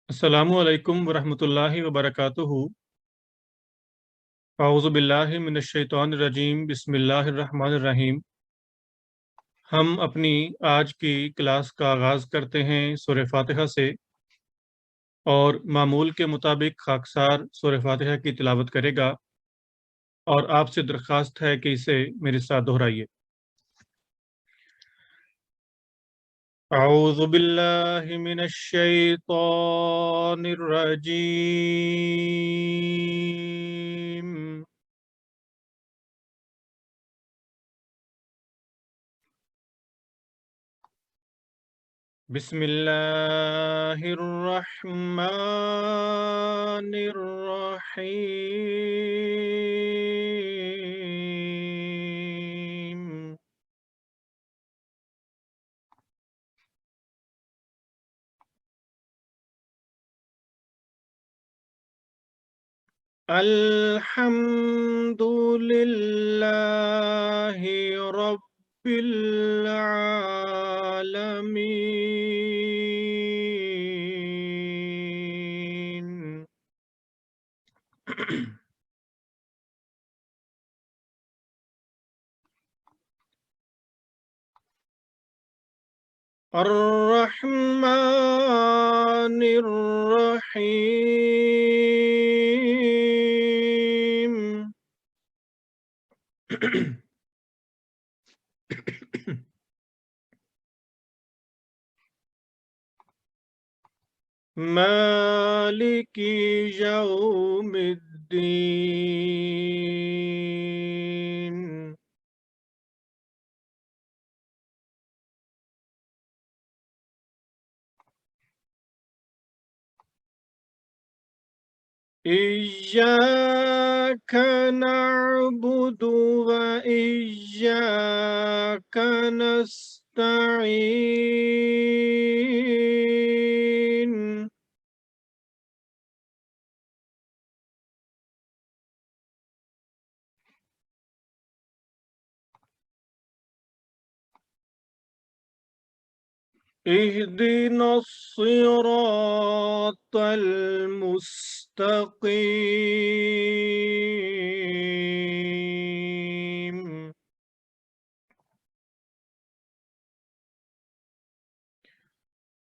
अस्सलामु अलैकुम वरहमतुल्लाहि वबरकातुहू। अऊज़ु बिल्लाहि मिनश शैतानिर रजीम। बिस्मिल्लाहिर रहमानिर रहीम। हम अपनी आज की क्लास का आगाज़ करते हैं सूरह फातिहा से, और मामूल के मुताबिक खाकसार सूरह फातिहा की तिलावत करेगा और आपसे दरख्वास्त है कि इसे मेरे साथ दोहराइए। अऊज़ु बिल्लाहि मिनश शैतानिर रजीम। बिस्मिल्लाहिर्रहमानिर्रहीम। अल्हम्दुलिल्लाहि रब्बिल आलमीन। अर्रहमानिर्रहीम। मालिकी यौमिद्दीन। इय्याक नअबुदु व इय्याक नस्तईन। इहदिनस सिरातल मुस्तकीम।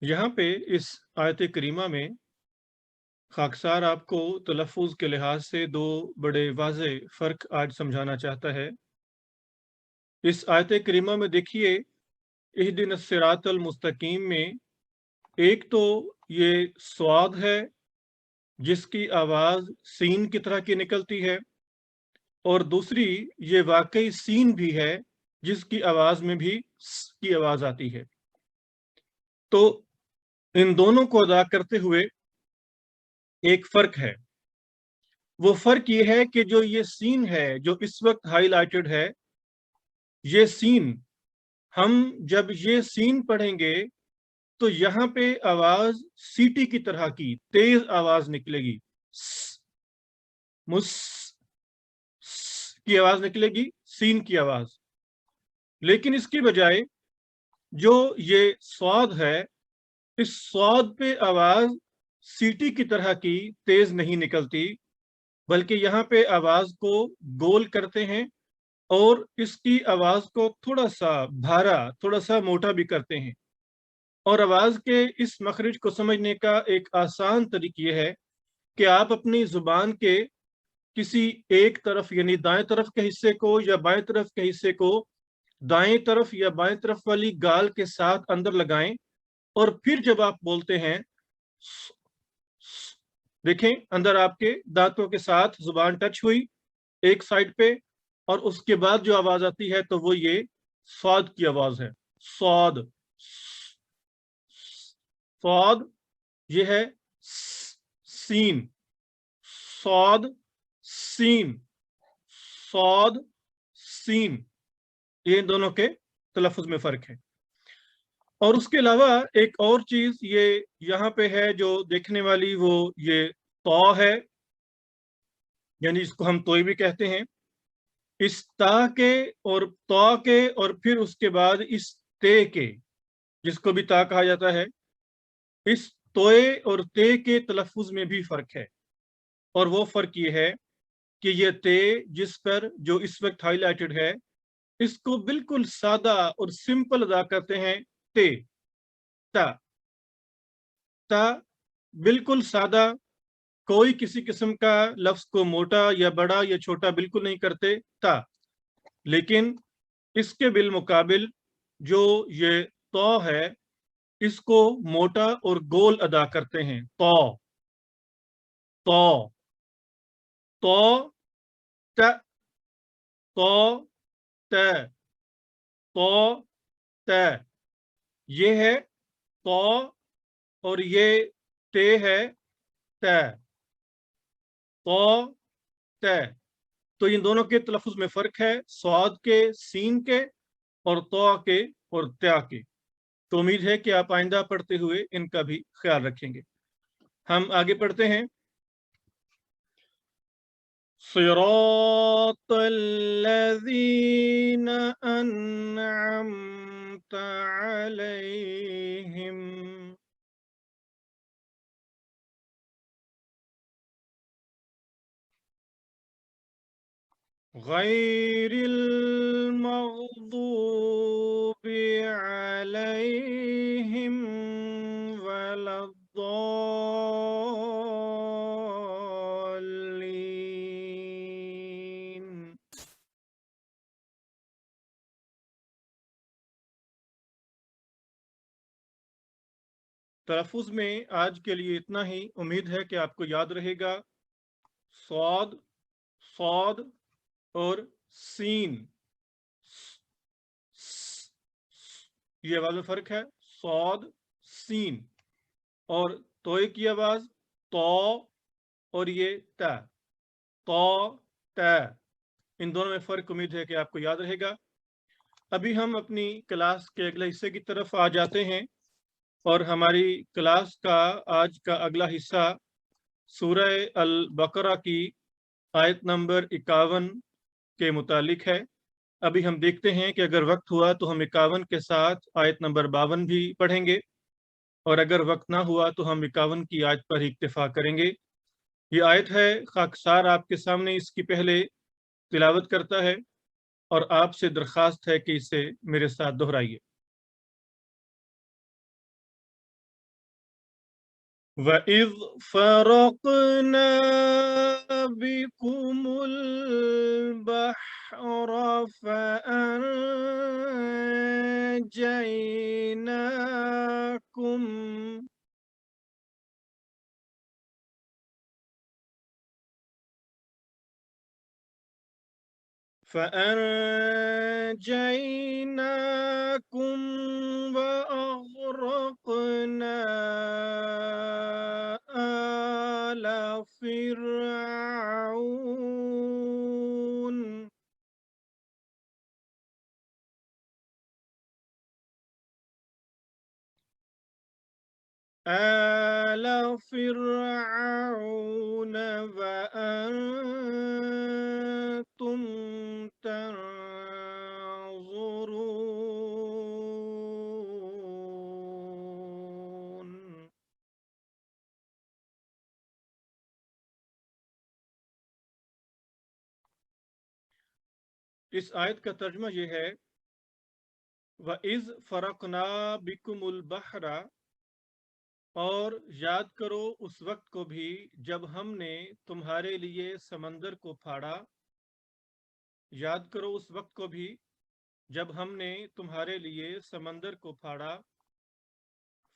यहाँ पे इस आयत करीमा में खाकसार आपको तलफ़ुज़ के लिहाज से दो बड़े वाज़े फ़र्क आज समझाना चाहता है। इस आयत करीमा में देखिए, इहदिनस सिरातल मुस्तकीम में एक तो ये स्वाद है जिसकी आवाज़ सीन की तरह की निकलती है, और दूसरी ये वाकई सीन भी है जिसकी आवाज़ में भी स की आवाज़ आती है। तो इन दोनों को अदा करते हुए एक फ़र्क है। वो फ़र्क ये है कि जो ये सीन है, जो इस वक्त हाइलाइटेड है, ये सीन, हम जब ये सीन पढ़ेंगे तो यहाँ पे आवाज़ सीटी की तरह की तेज आवाज़ निकलेगी। स, मुस स की आवाज़ निकलेगी, सीन की आवाज़। लेकिन इसकी बजाय जो ये स्वाद है, इस स्वाद पे आवाज़ सीटी की तरह की तेज नहीं निकलती, बल्कि यहाँ पे आवाज़ को गोल करते हैं और इसकी आवाज़ को थोड़ा सा भारा, थोड़ा सा मोटा भी करते हैं। और आवाज़ के इस मखरज को समझने का एक आसान तरीका ये है कि आप अपनी ज़ुबान के किसी एक तरफ, यानी दाएं तरफ के हिस्से को या बाएं तरफ के हिस्से को दाएं तरफ या बाएं तरफ वाली गाल के साथ अंदर लगाएं, और फिर जब आप बोलते हैं, देखें अंदर आपके दांतों के साथ जुबान टच हुई एक साइड पे, और उसके बाद जो आवाज आती है तो वो ये स्वाद की आवाज है। स्वाद, स्वाद, ये है सीन। स्वाद, सीन, स्वाद, सीन, ये दोनों के तलफ़ुज़ में फर्क है। और उसके अलावा एक और चीज ये यहाँ पे है जो देखने वाली, वो ये तौ है, यानी इसको हम तोई भी कहते हैं। इस ता के और तौ के और फिर उसके बाद इस ते के, जिसको भी ता कहा जाता है, इस तोए और ते के तलफ़ुज़ में भी फ़र्क है, और वो फ़र्क ये है कि ये ते जिस पर जो इस वक्त हाईलाइटेड है, इसको बिल्कुल सादा और सिंपल अदा करते हैं ते, ता। ता बिल्कुल सादा, कोई किसी किस्म का लफ्ज को मोटा या बड़ा या छोटा बिल्कुल नहीं करते, ता। लेकिन इसके बिलमुकाबिल जो ये तो है, इसको मोटा और गोल अदा करते हैं, तो तो तो त तो त तो त। ये है तो, और ये ते है त, तो त। तो इन दोनों के तलफ़ुज़ में फ़र्क है, स्वाद के, सीन के, और तो के और त्या के। तो उम्मीद है कि आप आइंदा पढ़ते हुए इनका भी ख्याल रखेंगे। हम आगे पढ़ते हैं। सिरातल्लज़ीन अन्अमत अलैहिम गैरिल मग़दूबि अलैहिम वलद्दॉल्लीन। तलफ़ुज़ में आज के लिए इतना ही। उम्मीद है कि आपको याद रहेगा। सौद, सौद और सीन, ये आवाज में फर्क है। सौद, सीन, और तोय की आवाज तो, और ये त, तो त। इन दोनों में फर्क उम्मीद है कि आपको याद रहेगा। अभी हम अपनी क्लास के अगले हिस्से की तरफ आ जाते हैं, और हमारी क्लास का आज का अगला हिस्सा सूरह अल बकरा की आयत नंबर 51 के मुतालिक है। अभी हम देखते हैं कि अगर वक्त हुआ तो हम 51 के साथ आयत नंबर 52 भी पढ़ेंगे, और अगर वक्त ना हुआ तो हम 51 की आयत पर ही इक्तिफा करेंगे। ये आयत है, खाकसार आपके सामने इसकी पहले तिलावत करता है, और आपसे दरख्वास्त है कि इसे मेरे साथ दोहराइए। वइज़ फ़रक़ना बिकुमुल बहर फ़अनजयनाकुम فأنجيناكم وأغرقنا آل فرعون وأنتم تنظرون۔ इस आयत का तर्जुमा यह है, वइज़ फ़रक़ना बिकुमुल बहरा, और याद करो उस वक्त को भी जब हमने तुम्हारे लिए समंदर को फाड़ा। याद करो उस वक्त को भी जब हमने तुम्हारे लिए समंदर को फाड़ा।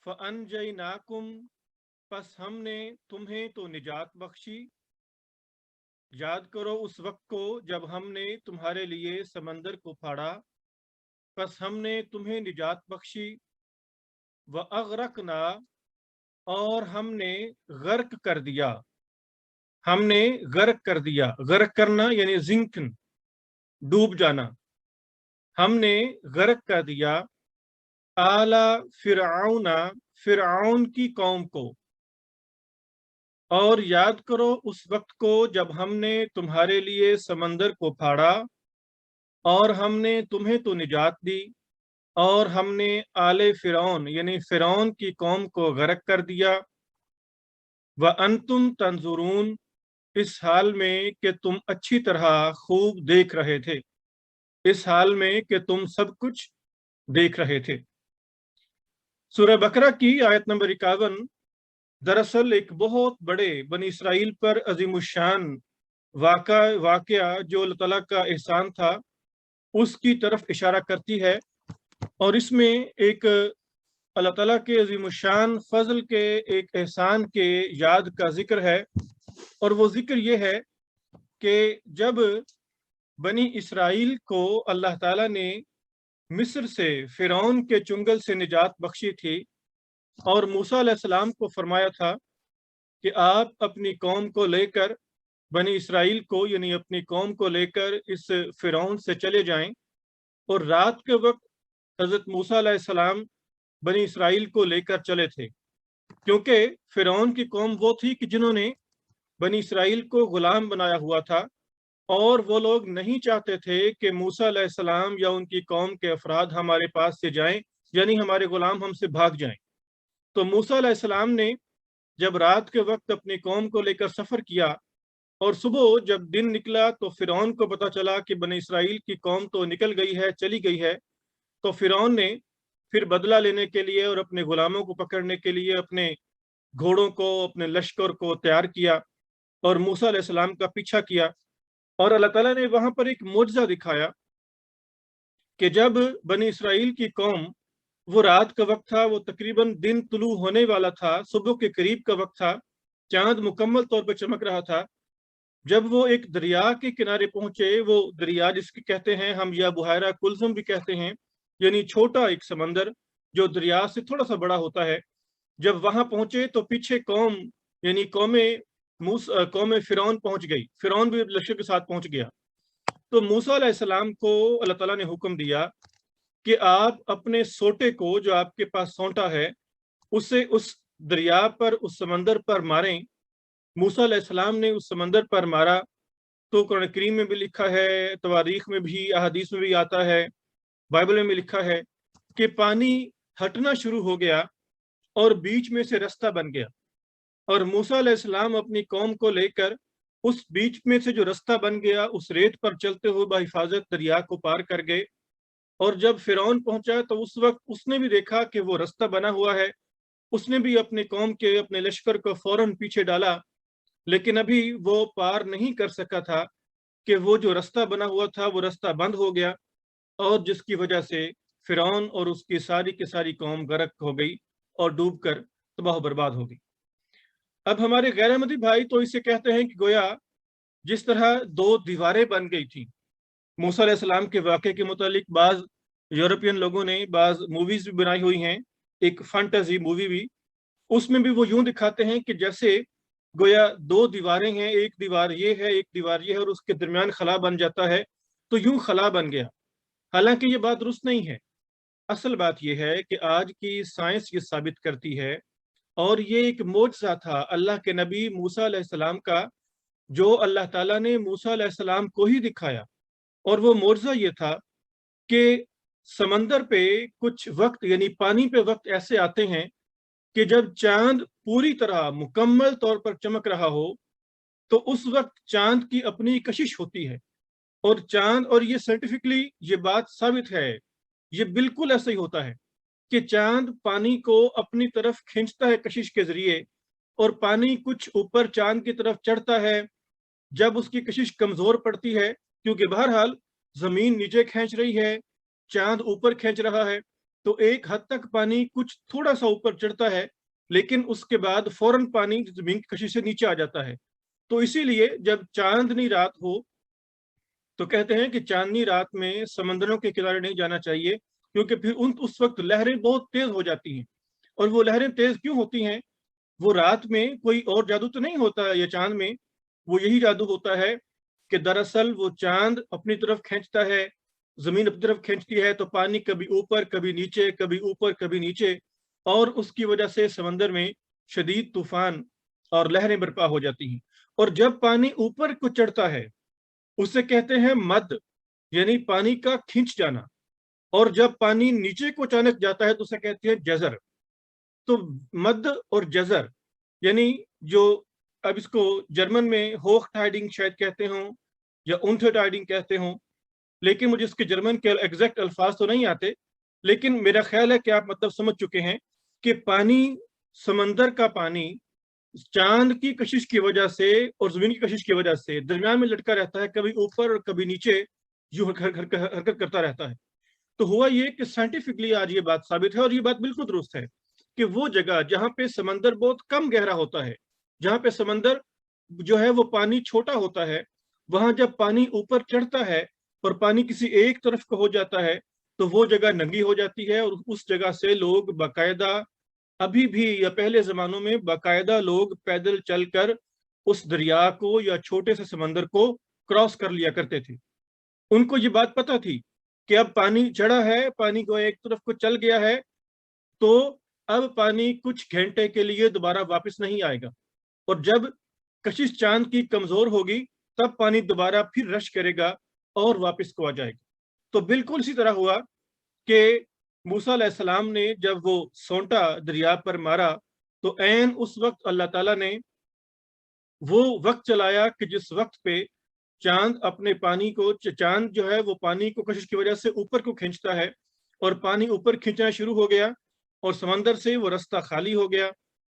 फ़अनजयनाकुम, पस हमने तुम्हें तो निजात बख्शी। याद करो उस वक्त को जब हमने तुम्हारे लिए समंदर को फाड़ा, पस हमने तुम्हें निजात बख्शी। व अगरकना, और हमने गर्क कर दिया। हमने गर्क कर दिया, गर्क करना यानी जिंकन, डूब जाना। हमने गर्क कर दिया आला फिरऔना, फिरऔन की कौम को। और याद करो उस वक्त को जब हमने तुम्हारे लिए समंदर को फाड़ा, और हमने तुम्हें तो निजात दी, और हमने आले फिरौन यानी फिरौन की कौम को गर्क कर दिया। वअंतुम तंजुरून, इस हाल में कि तुम अच्छी तरह खूब देख रहे थे, इस हाल में कि तुम सब कुछ देख रहे थे। सूरह बकरा की आयत नंबर 51 दरअसल एक बहुत बड़े बनी इसराइल पर अजीमुशान वाकया जो अल्लाह ताला का एहसान था उसकी तरफ इशारा करती है। और इसमें एक अल्लाह ताला के अजीमुशान फजल के एक एहसान के याद का जिक्र है। और वो जिक्र ये है कि जब बनी इसराइल को अल्लाह ताला ने मिस्र से फिरौन के चुंगल से निजात बख्शी थी और मूसा अलैहिस्सलाम को फरमाया था कि आप अपनी कौम को लेकर, बनी इसराइल को यानी अपनी कौम को लेकर इस फिरौन से चले जाएं। और रात के वक्त हजरत मूसा अलैहिस्सलाम बनी इसराइल को लेकर चले थे, क्योंकि फिरौन की कौम वो थी कि जिन्होंने बनी इसराइल को गुलाम बनाया हुआ था और वो लोग नहीं चाहते थे कि मूसा अलैहिस्सलाम या उनकी कौम के अफराद हमारे पास से जाएं, यानी हमारे गुलाम हमसे भाग जाएं। तो मूसा अलैहिस्सलाम ने जब रात के वक्त अपनी कौम को लेकर सफर किया और सुबह जब दिन निकला तो फिरौन को पता चला कि बनी इसराइल की कौम तो निकल गई है, चली गई है। तो फिरौन ने फिर बदला लेने के लिए और अपने गुलामों को पकड़ने के लिए अपने घोड़ों को, अपने लश्कर को तैयार किया और मूसा अलैहिस्सलाम का पीछा किया। और अल्लाह ताला ने वहां पर एक मोजज़ा दिखाया कि जब बनी इसराइल की कौम, वो रात का वक्त था, वो तकरीबन दिन तुलू होने वाला था, सुबह के करीब का वक्त था, चांद मुकम्मल तौर पर चमक रहा था। जब वो एक दरिया के किनारे पहुंचे, वो दरिया जिसके कहते हैं हम या बुहायरा कुलजुम भी कहते हैं, यानी छोटा एक समंदर जो दरिया से थोड़ा सा बड़ा होता है। जब वहां पहुंचे तो पीछे कौम यानी कौम फिरौन पहुंच गई, फिरौन भी लश्कर के साथ पहुंच गया। तो मूसा अलैहिस्सलाम को अल्लाह ताला ने हुक्म दिया कि आप अपने सोटे को, जो आपके पास सोंटा है, उसे उस दरिया पर, उस समंदर पर मारें। मूसा अलैहिस्सलाम ने उस समंदर पर मारा। तो कुरान करीम में भी लिखा है, तवारीख में भी, अहादीस में भी आता है, बाइबल में भी लिखा है कि पानी हटना शुरू हो गया और बीच में से रास्ता बन गया। और मूसा अलैहिस्सलाम अपनी कौम को लेकर उस बीच में से जो रास्ता बन गया उस रेत पर चलते हुए बाहिफाजत दरिया को पार कर गए। और जब फिरौन पहुंचा तो उस वक्त उसने भी देखा कि वो रास्ता बना हुआ है। उसने भी अपनी कौम के, अपने लश्कर को फौरन पीछे डाला, लेकिन अभी वो पार नहीं कर सका था कि वो जो रास्ता बना हुआ था वो रास्ता बंद हो गया, और जिसकी वजह से फिरौन और उसकी सारी की सारी कौम गर्क हो गई और डूबकर तबाह बर्बाद हो गई। अब हमारे गैर अहमदी भाई तो इसे कहते हैं कि गोया जिस तरह दो दीवारें बन गई थी मूसा अलैहिस्सलाम के वाक़े के मुतालिक, बाज यूरोपियन लोगों ने बाज मूवीज भी बनाई हुई हैं, एक फैंटेसी मूवी भी, उसमें भी वो यूं दिखाते हैं कि जैसे गोया दो दीवारें हैं, एक दीवार ये है, एक दीवार ये है, और उसके दरमियान खला बन जाता है, तो यूं खला बन गया। हालांकि ये बात दुरुस्त नहीं है। असल बात यह है कि आज की साइंस ये साबित करती है, और ये एक मोजज़ा था अल्लाह के नबी मूसा अलैहिस्सलाम का, जो अल्लाह ताला ने मूसा अलैहिस्सलाम को ही दिखाया। और वो मोजज़ा ये था कि समंदर पे कुछ वक्त यानी पानी पे वक्त ऐसे आते हैं कि जब चांद पूरी तरह मुकम्मल तौर पर चमक रहा हो तो उस वक्त चांद की अपनी कशिश होती है। और चांद, और ये साइंटिफिकली ये बात साबित है, ये बिल्कुल ऐसा ही होता है कि चांद पानी को अपनी तरफ खींचता है कशिश के जरिए, और पानी कुछ ऊपर चांद की तरफ चढ़ता है जब उसकी कशिश कमजोर पड़ती है, क्योंकि बहरहाल जमीन नीचे खींच रही है, चांद ऊपर खींच रहा है। तो एक हद तक पानी कुछ थोड़ा सा ऊपर चढ़ता है, लेकिन उसके बाद फौरन पानी जमीन की कशिश से नीचे आ जाता है। तो इसीलिए जब चांदनी रात हो तो कहते हैं कि चांदनी रात में समंदरों के किनारे नहीं जाना चाहिए, क्योंकि फिर उस वक्त लहरें बहुत तेज हो जाती हैं। और वो लहरें तेज क्यों होती हैं? वो रात में कोई और जादू तो नहीं होता है, ये चांद में वो यही जादू होता है कि दरअसल वो चांद अपनी तरफ खींचता है, जमीन अपनी तरफ खींचती है, तो पानी कभी ऊपर कभी नीचे, कभी ऊपर कभी नीचे, और उसकी वजह से समंदर में शदीद तूफान और लहरें बर्पा हो जाती हैं। और जब पानी ऊपर को चढ़ता है उसे कहते हैं मद, यानी पानी का खींच जाना। और जब पानी नीचे को अचानक जाता है तो उसे कहते हैं जजर। तो मद और जजर यानी जो अब इसको जर्मन में होख टाइडिंग शायद कहते हों या उन्थे टाइडिंग कहते हों, लेकिन मुझे इसके जर्मन के एग्जैक्ट अल्फाज तो नहीं आते, लेकिन मेरा ख्याल है कि आप मतलब समझ चुके हैं कि पानी, समंदर का पानी चांद की कशिश की वजह से और जमीन की कशिश की वजह से दरमियान में लटका रहता है, कभी ऊपर और कभी नीचे यूं हरकत करता रहता है। तो हुआ ये कि साइंटिफिकली आज ये बात साबित है और ये बात बिल्कुल दुरुस्त है कि वो जगह जहाँ पे समंदर बहुत कम गहरा होता है, जहाँ पे समंदर जो है वो पानी छोटा होता है, वहां जब पानी ऊपर चढ़ता है और पानी किसी एक तरफ को हो जाता है तो वो जगह नंगी हो जाती है और उस जगह से लोग बाकायदा, अभी भी या पहले जमानों में बाकायदा लोग पैदल चलकर उस दरिया को या छोटे से समंदर को क्रॉस कर लिया करते थे। उनको ये बात पता थी कि अब पानी चढ़ा है, पानी को एक तरफ को चल गया है, तो अब पानी कुछ घंटे के लिए दोबारा वापस नहीं आएगा और जब कशिश चांद की कमजोर होगी तब पानी दोबारा फिर रश करेगा और वापस को आ जाएगा। तो बिल्कुल इसी तरह हुआ कि मूसा अलैहिस्सलाम ने जब वो सोंटा दरिया पर मारा तो ऐन उस वक्त अल्लाह ताला ने वो वक्त चलाया कि जिस वक्त पे चांद अपने पानी को, चांद जो है वो पानी को कशिश की वजह से ऊपर को खींचता है और पानी ऊपर खींचना शुरू हो गया और समंदर से वो रास्ता खाली हो गया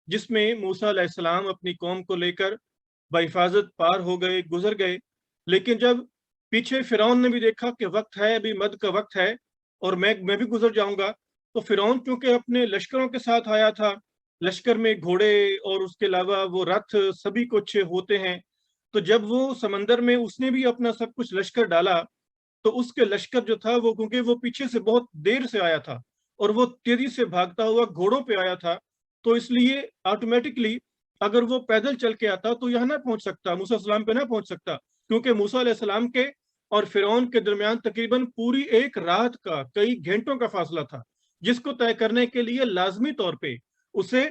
जिसमें मूसा अलैहिस्सलाम अपनी कौम को लेकर बहिफाजत पार हो गए, गुजर गए। लेकिन जब पीछे फिरौन ने भी देखा कि वक्त है, अभी मद का वक्त है और मैं भी गुजर जाऊंगा, तो फिरौन चूंकि अपने लश्करों के साथ आया था, लश्कर में घोड़े और उसके अलावा वो रथ सभी कुछ होते हैं, तो जब वो समंदर में उसने भी अपना सब कुछ लश्कर डाला तो उसके लश्कर जो था वो, क्योंकि वो पीछे से बहुत देर से आया था और वो तेजी से भागता हुआ घोड़ों पे आया था, तो इसलिए ऑटोमेटिकली अगर वो पैदल चल के आता तो यहाँ ना पहुंच सकता, मूसा सलाम पे ना पहुंच सकता, क्योंकि मूसा अलैहिस्सलाम के और फिरौन के दरमियान तकरीबन पूरी एक रात का, कई घंटों का फासला था, जिसको तय करने के लिए लाजमी तौर पे उसे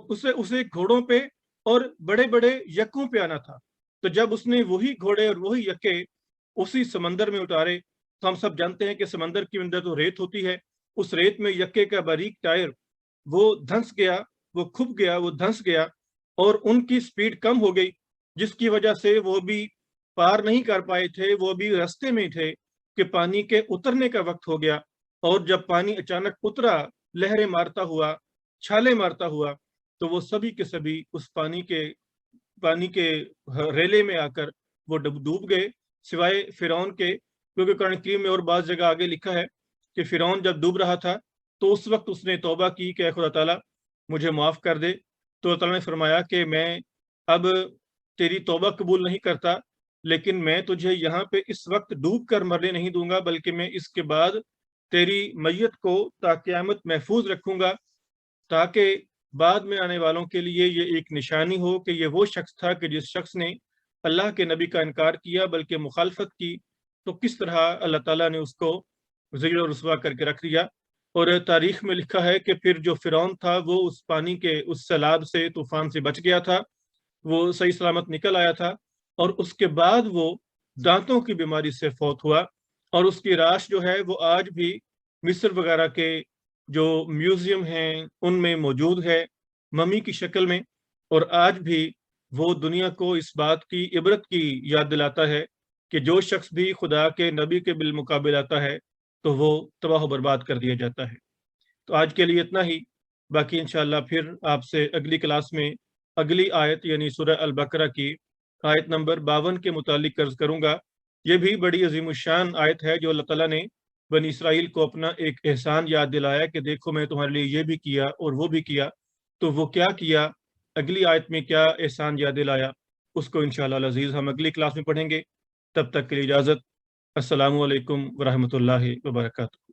उसे उसे घोड़ों पे और बड़े बड़े यक्कों पे आना था। तो जब उसने वही घोड़े और वही यक्के उसी समंदर में उतारे, तो हम सब जानते हैं कि समंदर के अंदर तो रेत होती है, उस रेत में यक्के का बारीक टायर वो धंस गया, वो खुप गया, वो धंस गया और उनकी स्पीड कम हो गई, जिसकी वजह से वो भी पार नहीं कर पाए थे, वो भी रास्ते में थे कि पानी के उतरने का वक्त हो गया। और जब पानी अचानक उतरा, लहरें मारता हुआ, छाले मारता हुआ, तो वो सभी के सभी उस पानी के रेले में आकर वो डूब गए, सिवाय फिरौन के, क्योंकि कुरान करीम में और बाज़ जगह आगे लिखा है कि फिरौन जब डूब रहा था तो उस वक्त उसने तौबा की कि खुदा ताला मुझे माफ़ कर दे। तो अल्लाह ताला ने फरमाया कि मैं अब तेरी तौबा कबूल नहीं करता, लेकिन मैं तुझे यहाँ पे इस वक्त डूब कर मरने नहीं दूंगा, बल्कि मैं इसके बाद तेरी मैयत को ता क़यामत महफूज रखूंगा, ताकि बाद में आने वालों के लिए ये एक निशानी हो कि ये वो शख्स था कि जिस शख्स ने अल्लाह के नबी का इनकार किया बल्कि मुखालफत की, तो किस तरह अल्लाह ताला ने उसको ज़िल और रुस्वा करके रख दिया। और तारीख में लिखा है कि फिर जो फिरौन था वो उस पानी के उस सैलाब से, तूफान से बच गया था, वो सही सलामत निकल आया था और उसके बाद वो दांतों की बीमारी से फौत हुआ और उसकी लाश जो है वो आज भी मिस्र वगैरह के जो म्यूजियम हैं उनमें मौजूद है मम्मी की शक्ल में। और आज भी वो दुनिया को इस बात की इबरत की याद दिलाता है कि जो शख्स भी खुदा के नबी के बिलमुकाबिल आता है तो वो तबाह बर्बाद कर दिया जाता है। तो आज के लिए इतना ही, बाकी इंशाअल्लाह फिर आपसे अगली क्लास में अगली आयत यानी सूरह अल बकरा की आयत नंबर 52 के मुतालिक कर्ज करूँगा। ये भी बड़ी अजीमुशान आयत है जो अल्लाह ताला ने बनी इसराइल को अपना एक एहसान याद दिलाया कि देखो मैं तुम्हारे लिए ये भी किया और वो भी किया। तो वो क्या किया, अगली आयत में क्या एहसान याद दिलाया, उसको इंशाअल्लाह अज़ीज़ हम अगली क्लास में पढ़ेंगे। तब तक के लिए इजाज़त। अस्सलामु अलैकुम व रहमतुल्लाहि व बरकातुहू।